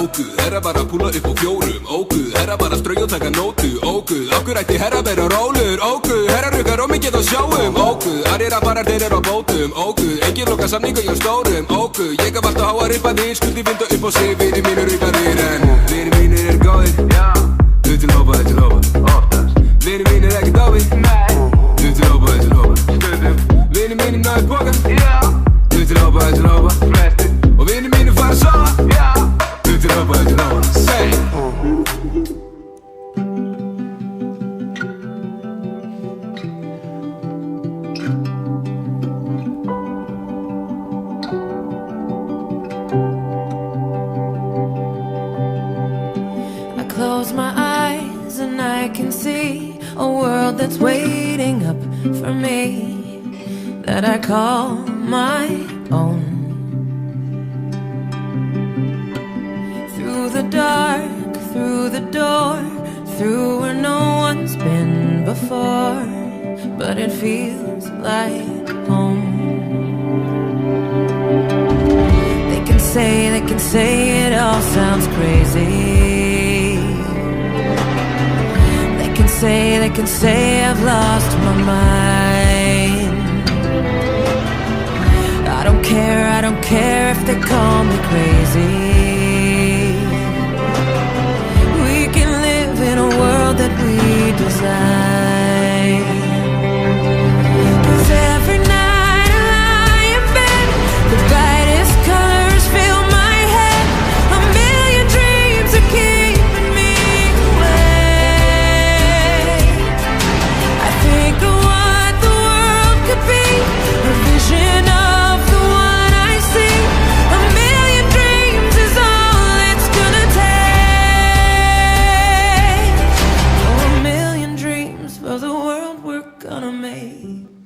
Óguð, herra var að púla upp á fjórum. Óguð, herra var að strauja og taka nótu. Óguð, okkur ætti herra vera rólur. Óguð, herra rukar og mikið á sjáum. Óguð, aðrir rapparar þeir eru á bótum. Óguð, engin loka samninga hjá stórum. Óguð, ég gaf alltaf háa rippaðir. Skuldi vinda upp á sig, vinir mínir aukaðir. En vinir mínir eru góðir. Þau til hópa, þau til hópa. Vinir mínir ekkert á við. Þau til hópa, þau til hópa. Vinir mínir náðu boka. Þau til hópa, þau til hópa. Og vinir mínir fara að sofa. Þau til hópa, þau til hópa. Say Close my eyes and I can see a world that's waiting up for me, that I call my own. Through the dark, through the door, through where no one's been before, but it feels like home. They can say it all sounds crazy. They can say I've lost my mind. I don't care if they call me crazy. We can live in a world that we design. 'Cause every night I lie in bed, the brightest colors fill my head. A million dreams are keeping me awake. I think of what the world could be, a vision of the one I see. A million dreams is all it's gonna take. Oh, a million dreams for the world we're gonna make.